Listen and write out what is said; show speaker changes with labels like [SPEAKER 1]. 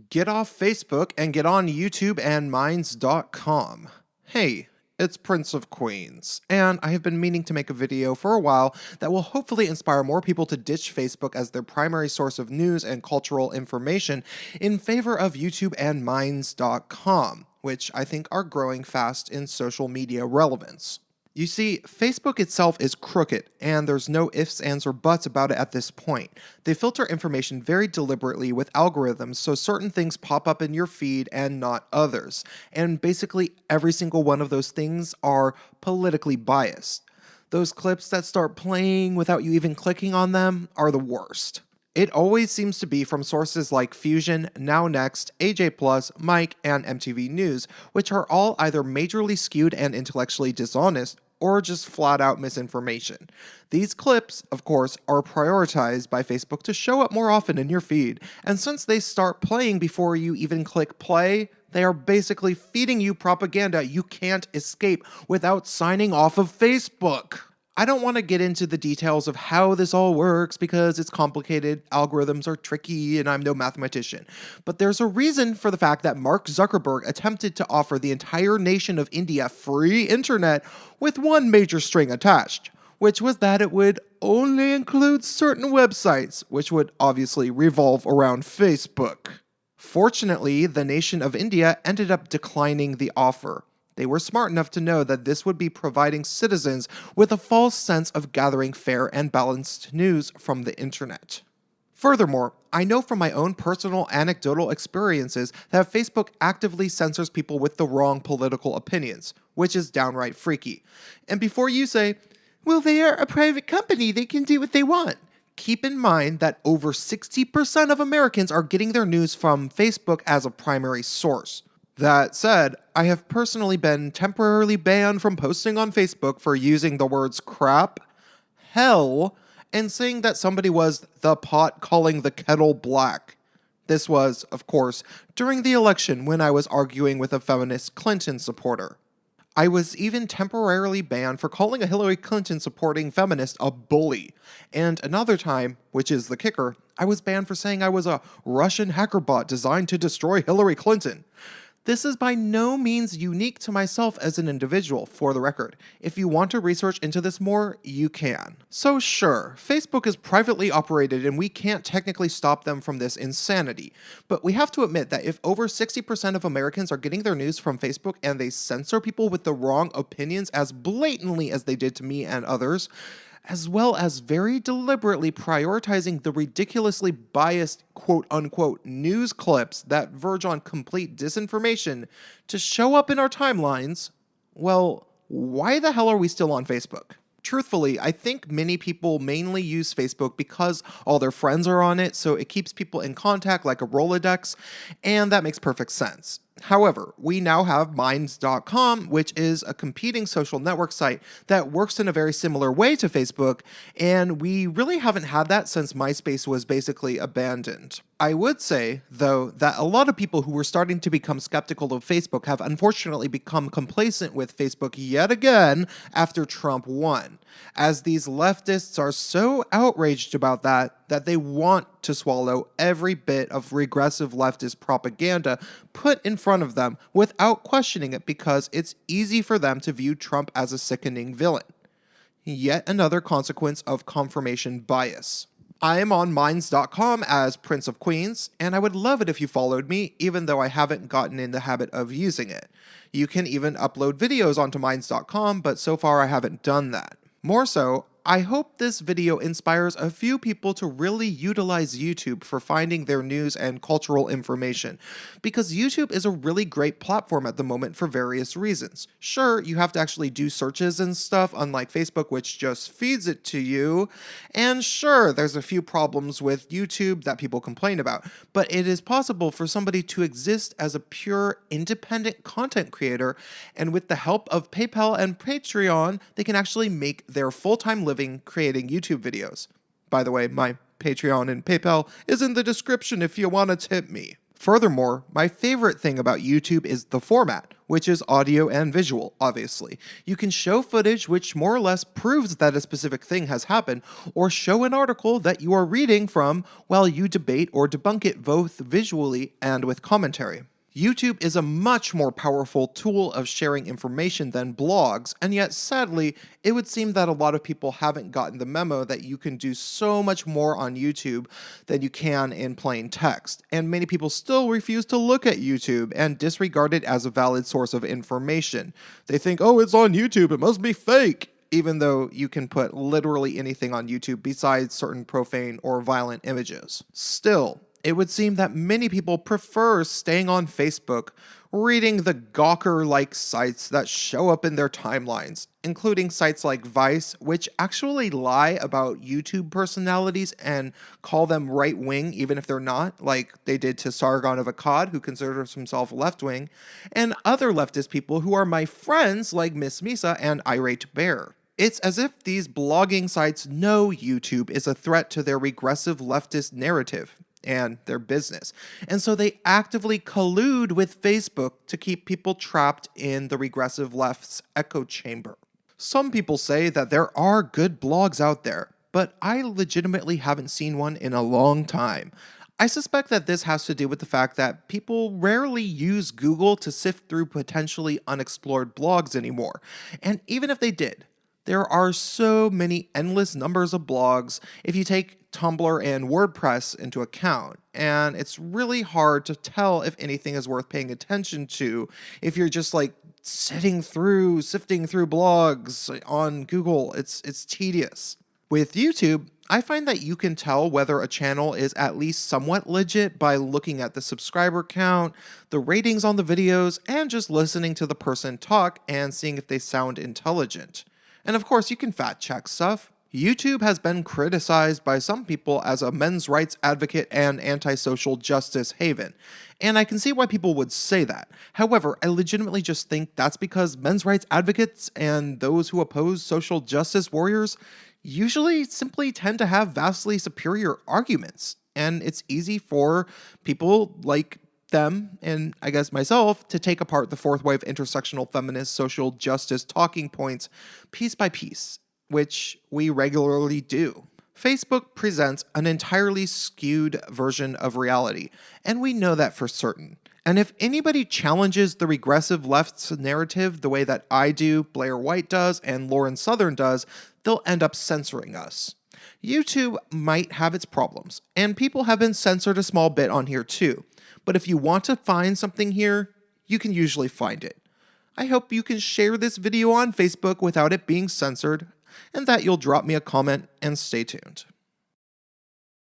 [SPEAKER 1] Get off Facebook and get on YouTube and Minds.com. Hey, it's Prince of Queens, and I have been meaning to make a video for a while that will hopefully inspire more people to ditch Facebook as their primary source of news and cultural information in favor of YouTube and Minds.com, which I think are growing fast in social media relevance. You see, Facebook itself is crooked, and there's no ifs, ands, or buts about it at this point. They filter information very deliberately with algorithms so certain things pop up in your feed and not others. And basically every single one of those things are politically biased. Those clips that start playing without you even clicking on them are the worst. It always seems to be from sources like Fusion, Now Next, AJ+, Mike, and MTV News, which are all either majorly skewed and intellectually dishonest, or just flat-out misinformation. These clips, of course, are prioritized by Facebook to show up more often in your feed, and since they start playing before you even click play, they are basically feeding you propaganda you can't escape without signing off of Facebook. I don't want to get into the details of how this all works because it's complicated, algorithms are tricky, and I'm no mathematician. But there's a reason for the fact that Mark Zuckerberg attempted to offer the entire nation of India free internet with one major string attached, which was that it would only include certain websites, which would obviously revolve around Facebook. Fortunately, the nation of India ended up declining the offer. They were smart enough to know that this would be providing citizens with a false sense of gathering fair and balanced news from the internet. Furthermore, I know from my own personal anecdotal experiences that Facebook actively censors people with the wrong political opinions, which is downright freaky. And before you say, well, they are a private company, they can do what they want, keep in mind that over 60% of Americans are getting their news from Facebook as a primary source. That said, I have personally been temporarily banned from posting on Facebook for using the words crap, hell, and saying that somebody was the pot calling the kettle black. This was, of course, during the election when I was arguing with a feminist Clinton supporter. I was even temporarily banned for calling a Hillary Clinton supporting feminist a bully. And another time, which is the kicker, I was banned for saying I was a Russian hacker bot designed to destroy Hillary Clinton. This is by no means unique to myself as an individual, for the record. If you want to research into this more, you can. So sure, Facebook is privately operated and we can't technically stop them from this insanity. But we have to admit that if over 60% of Americans are getting their news from Facebook and they censor people with the wrong opinions as blatantly as they did to me and others, as well as very deliberately prioritizing the ridiculously biased quote-unquote news clips that verge on complete disinformation to show up in our timelines, well, why the hell are we still on Facebook? Truthfully, I think many people mainly use Facebook because all their friends are on it, so it keeps people in contact like a Rolodex, and that makes perfect sense. However, we now have Minds.com, which is a competing social network site that works in a very similar way to Facebook, and we really haven't had that since MySpace was basically abandoned. I would say, though, that a lot of people who were starting to become skeptical of Facebook have unfortunately become complacent with Facebook yet again after Trump won, as these leftists are so outraged about that they want to swallow every bit of regressive leftist propaganda put in front of them without questioning it because it's easy for them to view Trump as a sickening villain. Yet another consequence of confirmation bias. I am on Minds.com as Prince of Queens, and I would love it if you followed me, even though I haven't gotten in the habit of using it. You can even upload videos onto Minds.com, but so far I haven't done that. More so, I hope this video inspires a few people to really utilize YouTube for finding their news and cultural information, because YouTube is a really great platform at the moment for various reasons. Sure, you have to actually do searches and stuff, unlike Facebook, which just feeds it to you, and sure, there's a few problems with YouTube that people complain about, but it is possible for somebody to exist as a pure, independent content creator, and with the help of PayPal and Patreon, they can actually make their full-time living creating YouTube videos. By the way, my Patreon and PayPal is in the description if you want to tip me. Furthermore, my favorite thing about YouTube is the format, which is audio and visual, obviously. You can show footage which more or less proves that a specific thing has happened, or show an article that you are reading from while you debate or debunk it both visually and with commentary. YouTube is a much more powerful tool of sharing information than blogs, and yet sadly, it would seem that a lot of people haven't gotten the memo that you can do so much more on YouTube than you can in plain text, and many people still refuse to look at YouTube and disregard it as a valid source of information. They think, oh, it's on YouTube, it must be fake, even though you can put literally anything on YouTube besides certain profane or violent images. Still, it would seem that many people prefer staying on Facebook, reading the Gawker-like sites that show up in their timelines, including sites like Vice, which actually lie about YouTube personalities and call them right-wing even if they're not, like they did to Sargon of Akkad, who considers himself left-wing, and other leftist people who are my friends like Miss Misa and Irate Bear. It's as if these blogging sites know YouTube is a threat to their regressive leftist narrative and their business. And so they actively collude with Facebook to keep people trapped in the regressive left's echo chamber. Some people say that there are good blogs out there, but I legitimately haven't seen one in a long time. I suspect that this has to do with the fact that people rarely use Google to sift through potentially unexplored blogs anymore. And even if they did, there are so many endless numbers of blogs if you take Tumblr and WordPress into account, and it's really hard to tell if anything is worth paying attention to if you're just like sifting through blogs on Google. It's tedious. With YouTube, I find that you can tell whether a channel is at least somewhat legit by looking at the subscriber count, the ratings on the videos, and just listening to the person talk and seeing if they sound intelligent. And of course, you can fact check stuff. YouTube has been criticized by some people as a men's rights advocate and anti-social justice haven, and I can see why people would say that. However, I legitimately just think that's because men's rights advocates and those who oppose social justice warriors usually simply tend to have vastly superior arguments, and it's easy for people like them, and I guess myself, to take apart the fourth wave intersectional feminist social justice talking points piece by piece, which we regularly do. Facebook presents an entirely skewed version of reality, and we know that for certain. And if anybody challenges the regressive left's narrative the way that I do, Blair White does, and Lauren Southern does, they'll end up censoring us. YouTube might have its problems, and people have been censored a small bit on here too. But if you want to find something here, you can usually find it. I hope you can share this video on Facebook without it being censored, and that you'll drop me a comment and stay tuned.